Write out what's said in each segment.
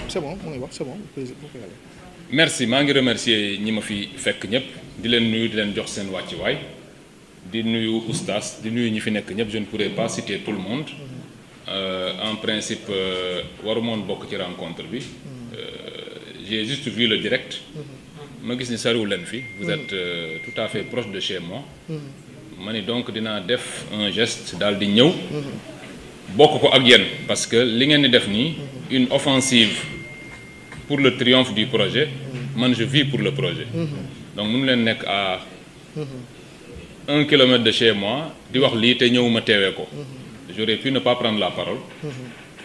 c'est bon mu ngi wax c'est bon. merci maa ngi remercier ñi ma fi fekk ñëpp di leen nuyu di leen jox seen wàccuwaay di nuyu oustaz di nuyu ñi fi nekk ñëpp je ne pourrais pas citer tout le monde en principe warumoon bokk ci rencontre bi j'ai juste vu le direct ma gis ni sariwu leen fi vous êtes tout à fait proche de chez moi ma ni donc dinaa def un geste daal di ñëw bokk ko ak yéen parce que li ngeen di def nii une offensive pour le triomphe du projet man je vis pour le projet donc mënu leen nekk à 1 kilomètre de chez moi di wax lii te ñëw ma teewee ko j'aurais pu ne pas prendre la parole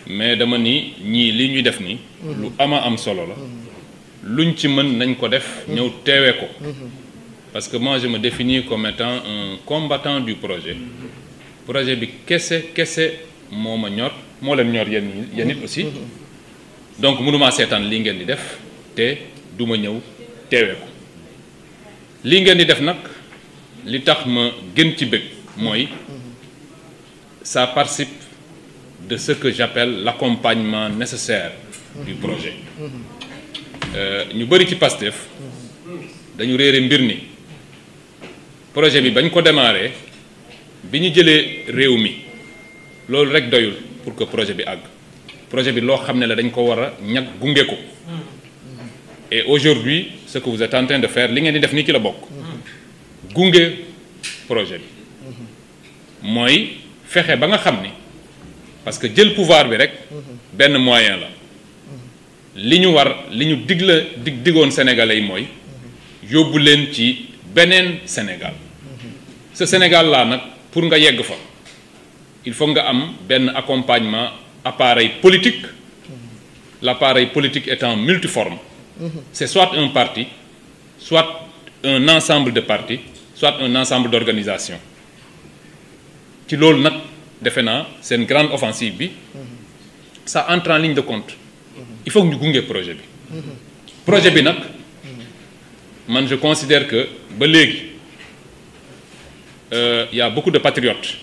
mais dama ni ñii li ñuy def nii lu ama am solo la luñ ci mën nañ ko def ñëw teewee ko parce que moi je me définis comme étant un combattant du projet bi kese moo ma ñor moo leen ñor yéen it aussi donc mënumaa seetaan lii ngeen di def te du ma ñëw teewee ko lii ngeen di def nag li tax ma gën ci bëgg mooy ça participe de ce que j'appelle l'accompagnement nécessaire du projet ñu bëri ci Pastef dañu réere mbir ni projet bi bañ ko démarré bi ñu jëlee réew mi loolu rek doyul pour que projet bi àgg projet bi loo xam ne la dañ ko war a ñag gunge ko et aujourd'hui ce que vous êtes en train de faire li ngeen di def nii ci la bokk gunge projet bi mooy fexe ba nga xam ni parce que jël pouvoir bi rek benn moyen la li ñu digoon sénégalais yi mooy yóbbu leen ci beneen Sénégal ce Sénégal là nag pour nga yegg fa il faut nga am benn accompagnement appareil politique l'appareil politique étant multiforme c'est soit un parti soit un ensemble de partis soit un ensemble d'organisations ci loolu nag defe naa seen grande offensive bi ça entre en ligne de compte il faut que ñu gunge projet bi nag man je considère que ba léegi y a beaucoup de patriotes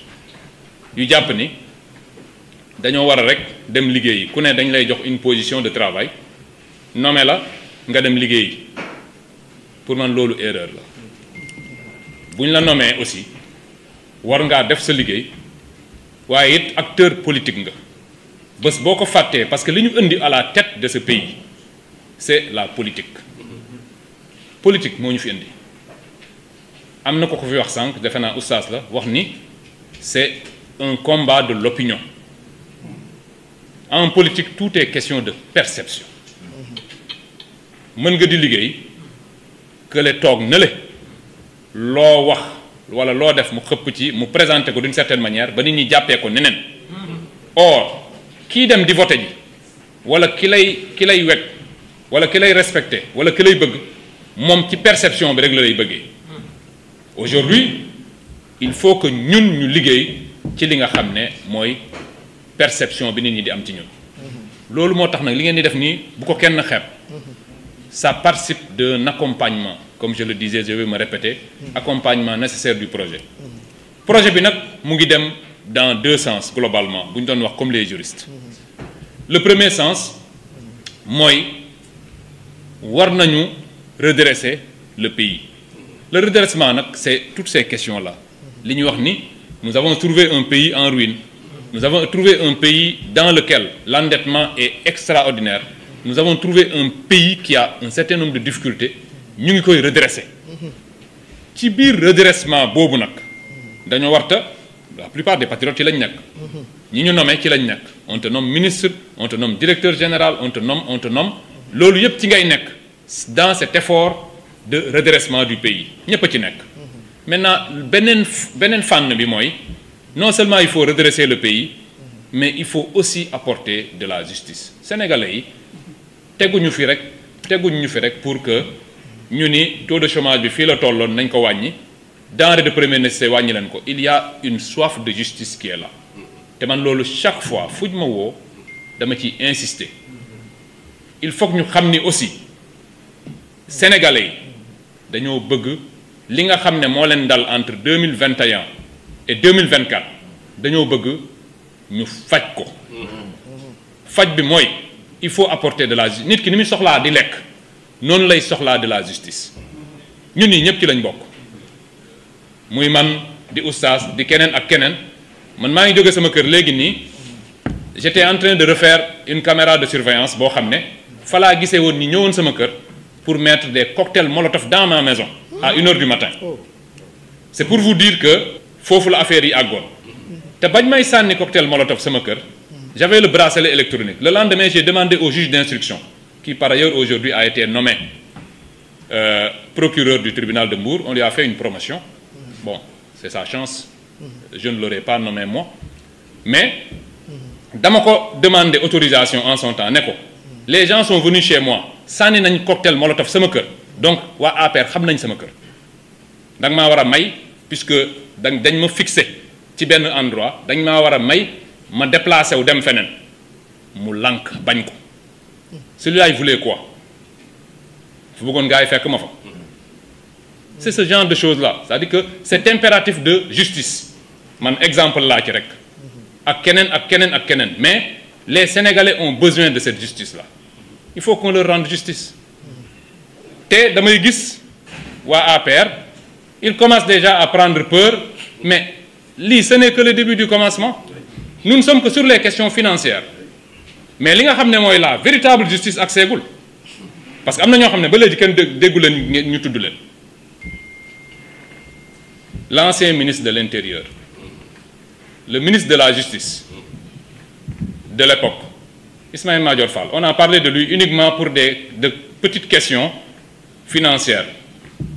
yu jàpp ni dañoo war a rek dem liggéeyi ku ne dañ lay jox une position de travail nommé la nga dem liggéeyi pour man loolu erreur la bu ñu la nommé aussi war ngaa def sa liggéey waaye it acteur politique nga bés boo ko fàttee parce que li ñu indi à la tête de ce pays c'est la politique moo ñu fi indi am na ko fi wax sànq defe naa oustaz la wax ni c'est un combat de l'opinion en politique tout est question de perception mën nga di liggéey kële toog na le loo wax wala loo def mu xëpp ci mu présenter ko d'une certaine manière ba nit ñi jàppee ko neneen or kii dem di voter ji wala ki lay wekk wala ki lay respecter wala ki lay bëgg moom ci perception bi rek la lay bëggee aujourd'hui il faut que ñun ñu liggéey ci li nga xam ne mooy perception bi nit ñi di am ci ñun loolu moo tax nag li ngeen di def nii bu ko kenn xeeb ça participe d'un accompagnement comme je le disais je vais me répéter accompagnement nécessaire du projet bi nag mu ngi dem dans deux sens globalement bu ñu doon wax comme les juristes le premier sens mooy war nañu redresser le pays le redressement nag c'est toutes ces questions là li ñuy wax ni nous avons trouvé un pays en ruine nous avons trouvé un pays dans lequel l'endettement est extraordinaire nous avons trouvé un pays qui a un certain nombre de difficultés ñu ngi koy redresser ci biir redressement boobu nag dañoo warta la plupart des patriotes ci lañ nekk ñi ñu nommé ci lañ nekk on te nomme ministre on te nomme directeur général on te nomme loolu yëpp ci ngay nekk dans cet effort de redressement du pays ñëpp a ci nekk maintenant beneen fànn bi mooy non seulement il faut redresser le pays mais il faut aussi apporter de la justice sénégalais yi teguñu fi rek pour que ñu ni taux de chômage bi fii la tolloon nañ ko wàññi denrée de première nécessité wàññi leen ko il y a une soif de justice qui est là te man loolu chaque fois fuj ma woo dama ciy insister il faut que ñu xam ni aussi sénégalais yi dañoo bëgg li nga xam ne moo leen dal entre 2021 et 2024 dañoo bëgg ñu faj ko faj bi mooy il faut apporter de la justice nit ki ni muy soxlaa di lekk noonu lay soxlaa de la justice ñun ñii ñëpp ci lañ bokk muy man di oustaz di keneen ak keneen man maa ngi jóge sama kër léegi nii j'étais en train de refaire une caméra de surveillance boo xam ne fa laa gisee woon ni ñëwoon sama kër pour mettre des cocktails molotov dans ma maison à 1h du matin c'est pour vous dire que foofu la affaire yi àggoon te bañ may sànni cocktail molotov sama kër j'avais le bracelet électronique le lendemain j'ai demandé au juge d'instruction qui par ailleurs aujourd'hui a été nommé procureur du tribunal de Mbour on lui a fait une promotion bon c'est sa chance je ne l'aurais pas nommé moi mais dama ko demander autorisation en son temps ne ko les gens sont venus chez moi sànni nañ cocktail molotov sama kër donc waa APR xam nañ sama kër da nga maa war a may puisque dañ ma fixé ci benn endroit dañ maa war a may ma déplacé wu dem feneen mu lànk bañ ko celui-là il voulait quoi fu bëggoon gars yi fekk ma fa c'est ce genre de choses là c'est-à-dire que cet impératif de justice man exemple laa ci rek ak keneen ak keneen ak keneen mais les Sénégalais ont besoin de cette justice là il faut qu'on leur rende justice te damay gis waa APR ils commencent déjà à prendre peur mais lii ce n'est que le début du commencement nous ne sommes que sur les questions financières mais li nga xam ne mooy la véritable justice ak seegul parce que am na ñoo xam ne ba léegi kenn déggu leen ñu tudd leen l'ancien ministre de l'Intérieur le ministre de la Justice de l'époque Ismaïla Madior Fall on a parlé de lui uniquement pour de petites questions financières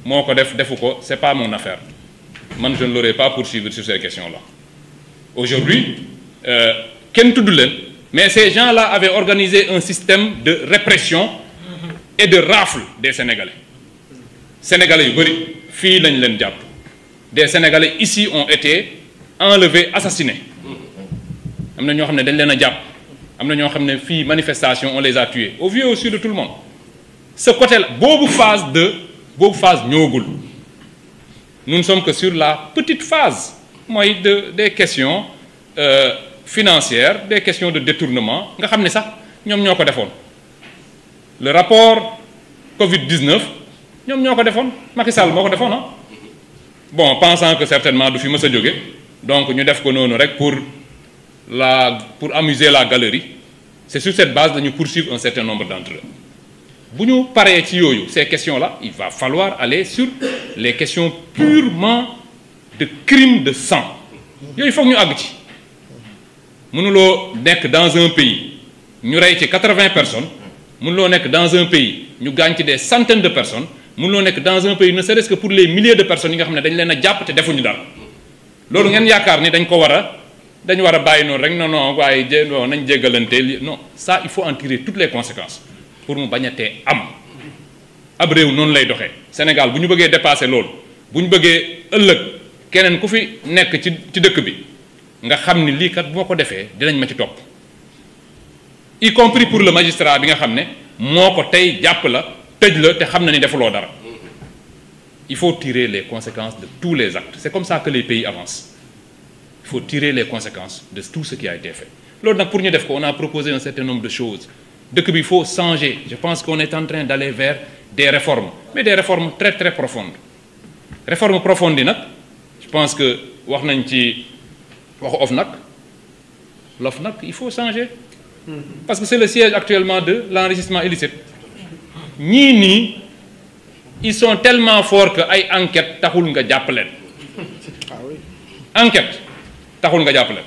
moo ko defu ko c'est pas mon affaire man je ne l'aurais pas poursuivi sur ces questions-là aujourd'hui kenn tudd leen mais ces gens-là avaient organisé un système de répression et de rafle des Sénégalais yu bari fii lañ leen jàpp des Sénégalais ici ont été enlevés assassinés am na ñoo xam ne dañ leen a jàpp am na ñoo xam ne fii manifestation on les a tués au vu et au su de tout le monde ce côté-là boobu phase ñëwagul nous ne sommes que sur la petite phase mooy des questions financières des questions de détournement nga xam ne sax ñoom ñoo ko defoon le rapport Covid-19 ñoom ñoo ko defoon Macky Sall moo ko defoon ah bon pensant que certainement du fi mës a jóge donc ñu def ko noonu rek pour amuser la galerie c'est sur cette base dañu poursuivre un certain nombre d'entre eux bu ñu paree ci yooyu ces questions-là il va falloir aller sur les questions purement de crime de sang yooyu foog ñu àgg ci mënuloo nekk dans un pays ñu rey ci 80 personnes mënuloo nekk dans un pays ñu gaañ ci des centaines de personnes mënuloo nekk dans un pays ne serait-ce que pour les milliers de personnes yi nga xam ne dañ leen a jàpp te defuñu dara loolu ngeen yaakaar ni dañ war a bàyyi noonu rek non waaye nañ jéggalante non ça il faut en tirer toutes les conséquences pour mu bañ a tee am ab réew noonu lay doxee Sénégal bu ñu bëggee dépasser loolu bu ñu bëggee ëllëg keneen ku fi nekk ci dëkk bi nga xam ni lii kat bu ma ko defee dinañ ma ci topp y compris pour le magistrat bi nga xam ne moo ko tey jàpp la tëj la te xam na ni defuloo dara il faut tirer les conséquences de tous les actes c'est comme ça que les pays avancent il faut tirer les conséquences de tout ce qui a été fait loolu nag pour ñu def ko on a proposé un certain nombre de choses dëkk bi il faut changer je pense qu'on est en train d'aller vers des réformes mais des réformes très très profondes réformes profondes yi nag je pense que wax nañ ci waxu l'OFNAC il faut changer parce que c'est le siège actuellement de l'enrichissement illicite ñii nii ils sont tellement forts que ay enquête taxul nga jàpp leen enquête taxul nga jàpp leen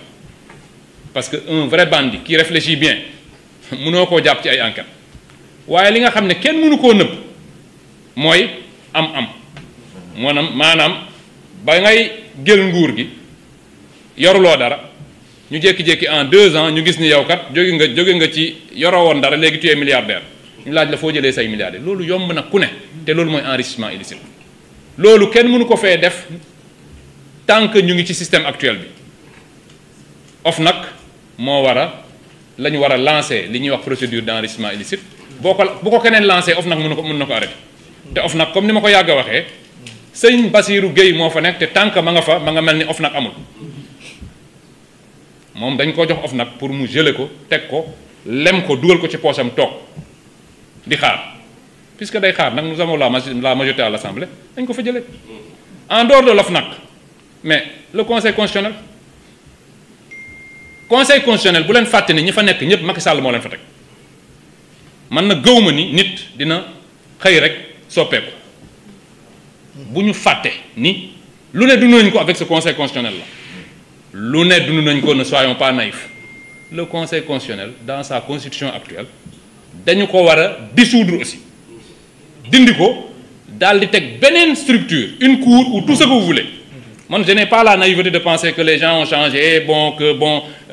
parce que un vrai bandit qui réfléchit bien mënoo koo jàpp ci ay enquête waaye li nga xam ne kenn mënu koo nëbb mooy am maanaam ba ngay jël nguur gi yoruloo dara ñu jékki-jékki en 2 ans ñu gis ni yow kat jóge nga ci yoroo woon dara léegi tu es milliardaire ñu laaj la foo jëlee say milliardaire loolu yomb na ku ne te loolu mooy enrichissement illicite loolu kenn mënu ko fee def tant que ñu ngi ci système actuel bi OFNAC moo la ñu war a lancer li ñuy wax procédure d'enrichissement illicite bu ko keneen lancer OFNAC mën na ko arrêter te OFNAC comme ni ma ko yàgg a waxee sëñ Bassirou Gueye moo fa nekk te tant que ma nga mel ni OFNAC amul moom dañ ko jox OFNAC pour mu geler ko teg ko lem ko dugal ko ci poosam toog di xaar puisque day xaar nag nous avons la majorité à l'Assemblée dañ ko fa jëlee en dehors de l'OFNAC mais le conseil constitutionnel bu leen fàtte ni ñi fa nekk ñëpp Macky Sall moo leen fa teg man na gëwma ni nit dina xëy rek soppeeku bu ñu fàtte ni lu ne dund nañ ko avec ce conseil constitutionnel là lu ne dund nañ ko, ne soyons pas naïfs. Le conseil constitutionnel dans sa constitution actuelle dañu ko war a dissoudre aussi dindi ko daal di teg beneen structure, une cour ou tout ce que vous voulez. Moi, je n'ai pas la naïveté de penser que les gens ont changé,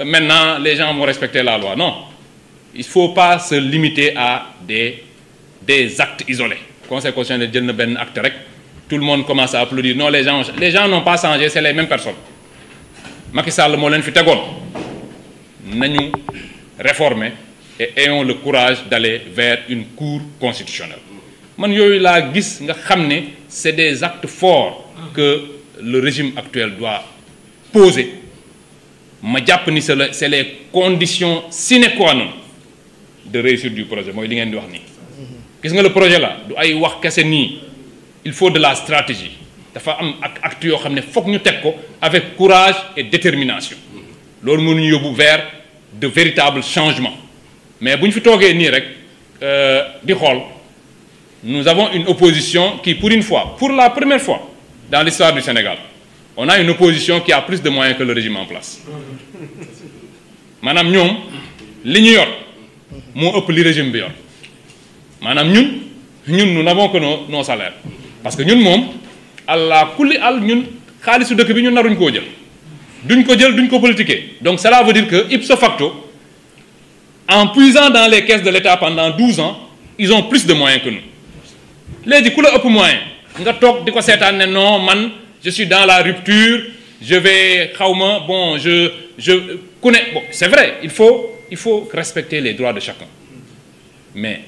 maintenant les gens vont respecter la loi. Non, il ne faut pas se limiter à des actes isolés. Le conseil constitutionnel jël na benn acte rek, tout le monde commence à applaudir. Non, les gens n'ont pas changé, c'est les mêmes personnes. Macky Sall moo leen fi tegoon nañu réformer et ayons le courage d'aller vers une cour constitutionnelle. Man yooyu laa gis nga xam ne c'est des actes forts que le régime actuel doit poser. Ma jàpp ni c'est les conditions sine qua non de réussite du projet mooy li ngeen di wax nii. Gis nga le projet là du ay wax kese nii, il faut de la stratégie. Dafa am ak acte yoo xam ne foog ñu teg ko avec courage et détermination. Loolu mënuñu yóbbu vers de véritables changements. Mais bu ñu fi toogee nii rek di xool, nous avons une opposition qui pour une fois, pour la première fois dans l'histoire du Sénégal, on a une opposition qui a plus de moyens que le régime en place. Maanaam ñoom li ñu yor moo ëpp li régime bi yor. Maanaam ñun nous n'avons que nos salaires. Parce que ñun moom allah kulli al ñun xaalisu dëkk bi ñun naruñ koo jël. Duñ ko jël, duñ ko politiquer. Donc cela veut dire que ipso facto, en puisant dans les caisses de l'État pendant 12 ans, ils ont plus de moyens que nous. Léegi ku la ëpp moyen nga toog di ko seetaan ne non man je suis dans la rupture, je vais xawma bon je connais bon c'est vrai il faut respecter les droits de chacun. Mais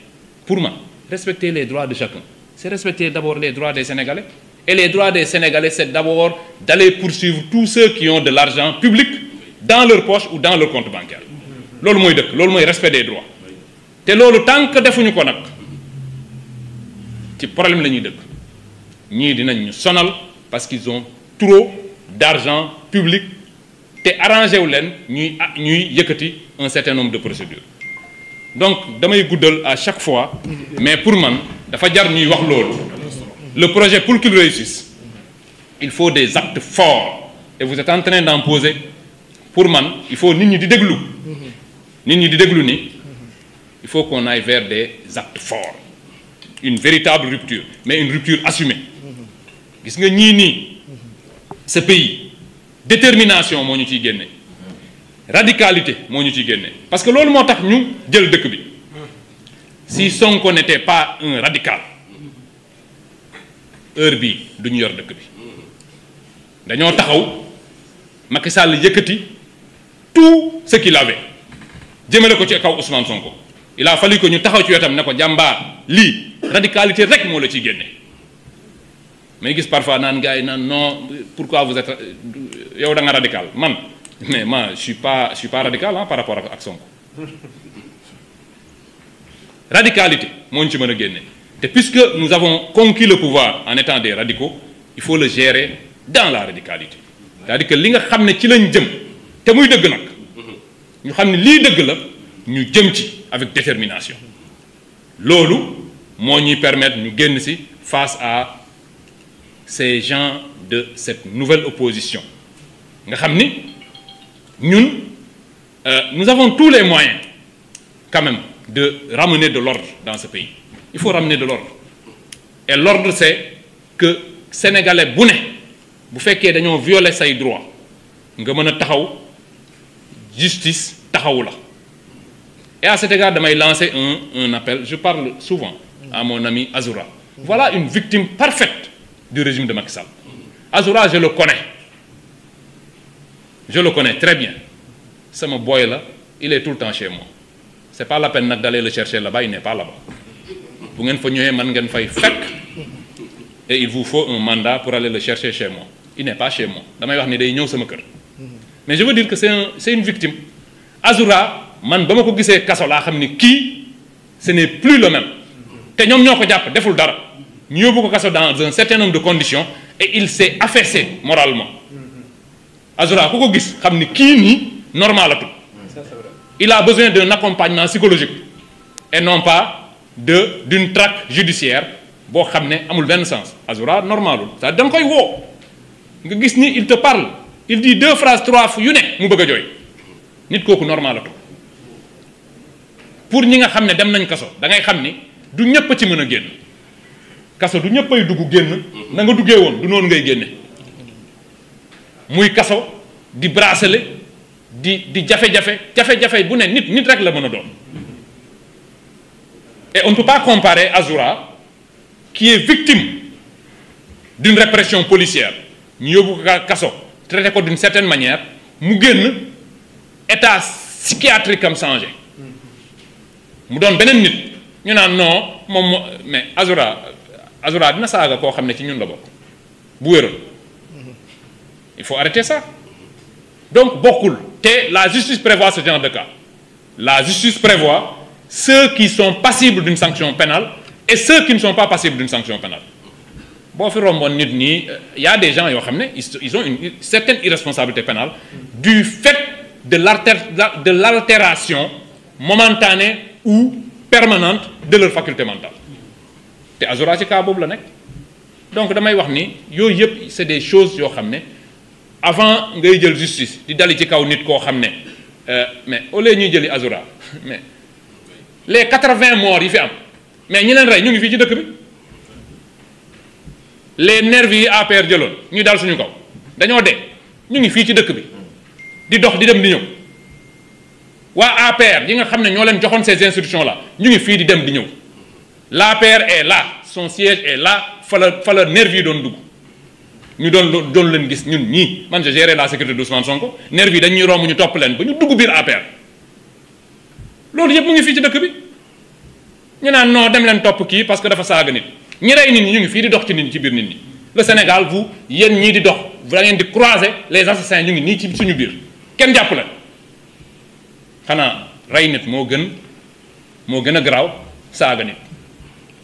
pour moi respecter les droits de chacun, c'est respecter d'abord les droits des Sénégalais. Et les droits des Sénégalais, c'est d'abord d'aller poursuivre tous ceux qui ont de l'argent public dans leur poche ou dans leur compte bancaire. Loolu mooy dëkk, loolu mooy respect des droits. Te loolu tant que defuñu ko nag ci problème la ñuy dëkk. Ñii dinañ ñu sonal parce qu'ils ont trop d'argent public te arrangé wu leen ñuy yëkkati un certain nombre de procédures. Donc damay guddal à chaque fois, mais pour man dafa jar ñuy wax loolu. Le projet pour qu'il réussisse, il faut des actes forts. Et vous êtes en train d'en poser. Pour man, il faut nit ñi di déglu. Nit ñi di déglu ni il faut qu'on aille vers des actes forts. Une véritable rupture, mais une rupture assumée. Gis nga ñii nii ce pays détermination moo ñu ciy génne. Radicalité moo ñu ciy génne. Parce que loolu moo tax ñu jël dëkk bi. Si Sonko n'était pas un radical, heure bii du ñu yor dëkk bi dañoo taxaw Macky Sall yëkkati tout ce qu'il avait jëmale ko ci kaw Ousmane Sonko. Il a fallu que ñu taxaw ci wetam ne ko jàmbaar lii radicalité rek moo la ciy génne. may gis parfois naan gars yi naan non pourquoi vous êtes yow da nga radical man mais moi je suis pas radical par rapport ak Sonko. Radicalité moo ñu ci mën a génne. Et puisque nous avons conquis le pouvoir en étant des radicaux, il faut le gérer dans la radicalité. C'est-à-dire que li nga xam ne ci lañ jëm te muy dëgg nag ñu xam ne lii dëgg la ñu jëm ci avec détermination. Loolu moo ñuy permettre ñu génn ci face à ces gens de cette nouvelle opposition. Nga xam ni ñun nous avons tous les moyens quand même de ramener de l'ordre dans ce pays. Il faut ramener de l'ordre. Et l'ordre, c'est que Sénégalais bu ne bu fekkee dañoo violer say droits nga mën a taxaw justice taxawu la. Et à cet égard damay lancer un appel. Je parle souvent à mon ami Azoura. Voilà une victime parfaite du régime de Macky Sall. Azoura, je le connais très bien. Sama boy la, il est tout le temps chez moi. C'est pas la peine nag d'aller le chercher là-bas, il n'est pas là-bas. Bu ngeen fa ñëwee man ngeen fay fekk et il vous faut un mandat pour aller le chercher chez moi. Il n'est pas chez moi. Damay wax ni day ñëw sama kër. Mais je veux dire que c'est une victime. Azoura man ba ma ko gisee kaso laa xam ni kii ce n'est plus le même te ñoom ñoo ko jàpp deful dara ñu yóbbu ko kaso dans un certain nombre de conditions et il s'est affaissé moralement Azoura ku ko gis xam ni kii nii normalatul il a besoin d'un accompagnement psychologique et non pas d'une traque judiciaire boo xam ne amul benn sens Azoura normalul ça da nga koy woo nga gis ni il te parle il dit 2 phrases 3 fu yu ne mu bëgg a jooy nit kooku normalatu pour ñi nga xam ne dem nañ kaso da ngay xam ni du ñëpp ci mën a génn kaso du ñëpp ay dugg génn na nga duggee woon du noonu ngay génne muy kaso di bracelet di jafe-jafe bu ne nit rek la mën a doon et on ne peut pas comparer Azoura qui est victime d'une répression policière ñu yóbbu ko kaso traité ko d'une certaine manière mu génn état psychiatrique am changé mu doon beneen nit ñu naan non moom mais Azoura dina saaga koo xam ne ci ñun la bokk bu wéral il faut arrêter ça donc bokkul te la justice prévoit ce genre de cas la justice prévoit ceux qui sont passibles d'une sanction pénale et ceux qui ne sont pas passibles d'une sanction pénale boo fi romboon nit ñi y a des gens yoo xam ne ils ont une certaine irresponsabilité pénale du fait de l'altération momentanée ou permanente de leur faculté mentale te Azoura ci cas boobu la nekk donc damay wax ni yooyu yëpp c'est des choses yoo xam ne avant ngay jël justice di dali ci kaw nit koo xam ne mais au lieu ñuy jëli Azoura mais les 80 morts yi fi am mais ñi leen rey ñu ngi fii ci dëkk bi les nervis yi APR jëloon ñu dal suñu kaw dañoo dee ñu ngi fii ci dëkk bi di dox di dem di ñëw waa APR yi nga xam ne ñoo leen joxoon ces institutions là ñu ngi fii di dem di ñëw l'APR est là son siège est là fa la nervi yi doon dugg ñu doon leen gis ñun ñii man je gérais la sécurité d'Ousmane Sonko nervi yi dañuy romb ñu topp leen ba ñu dugg biir APR loolu yëpp mu ngi fii ci dëkk bi ñu naan non dem leen topp kii parce que dafa saaga nit ñi rey nit ñi ñu ngi fii di dox ci nit ñi ci biir nit ñi le Sénégal vous yéen ñii di dox da ngeen di croiser les assassins ñu ngi nii ci suñu biir kenn jàpp leen xanaa rey nit moo gën a garaaw saaga nit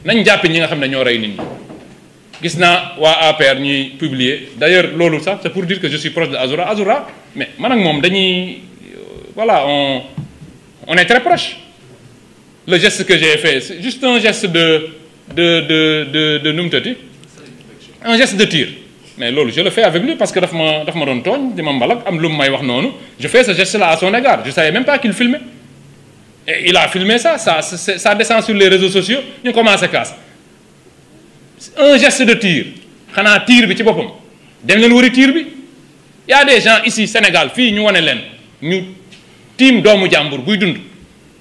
nañ jàppi ñi nga xam ne ñoo rey nit ñi gis naa waa APR ñuy publier d'ailleurs loolu sax c'est pour dire que je suis proche de Azoura mais man ak moom dañuy voilà on est très proche le geste que j'ai fait c'est juste un geste de nu mu tëddi un geste de tir mais loolu je le fais avec lui parce que daf ma doon tooñ di ma mbalak am lu mu may wax noonu je fais ce geste là à son égard je savais même pas qu'il filmait et il a filmé ça descend sur les réseaux sociaux ñu commencé casse un geste de tir xanaa tir bi ci boppam dem leen wari tir bi y a des gens ici Sénégal fii ñu wane leen ñu tiim doomu jàmbur buy dund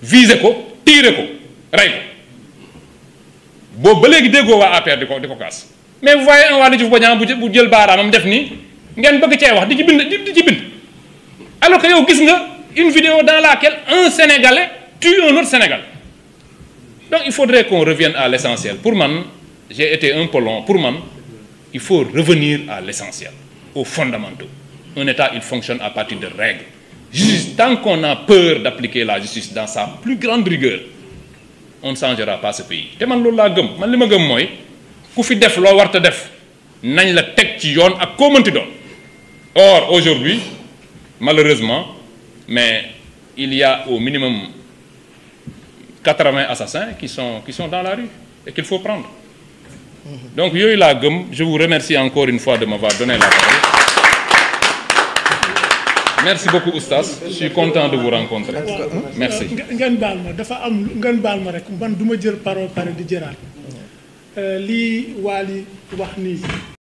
viser ko tirer ko rey ko boobu ba léegi déggoo waa APR di ko kaas mais vous voyez un Waly Diouf Bodiang bu jël baaraamam def nii ngeen bëgg cee wax di ci bind alors que yow gis nga une vidéo dans laquelle un Sénégalais tue un autre Sénégalais donc il faudrait qu'on revienne à l'essentiel pour man j'ai été un peu long pour man il faut revenir à l'essentiel aux fondamentaux un État il fonctionne à partir de règles juste tant qu'on a peur d'appliquer la justice dans sa plus grande rigueur on ne changera pas ce pays te man loolu laa gëm man li ma gëm mooy ku fi def loo warta def nañ la teg ci yoon ak koo mënti doon or aujourd'hui malheureusement mais il y a au minimum 80 assassins qui sont dans la rue et qu'il faut prendre donc yooyu laa gëm je vous remercie encore une fois de m'avoir donné la parole merci beaucoup Oustaz je suis content de vous rencontrer merci ngeen baal ma dafa am ngeen baal ma rek man du ma jël parole pare di jëraat lii Waly wax nii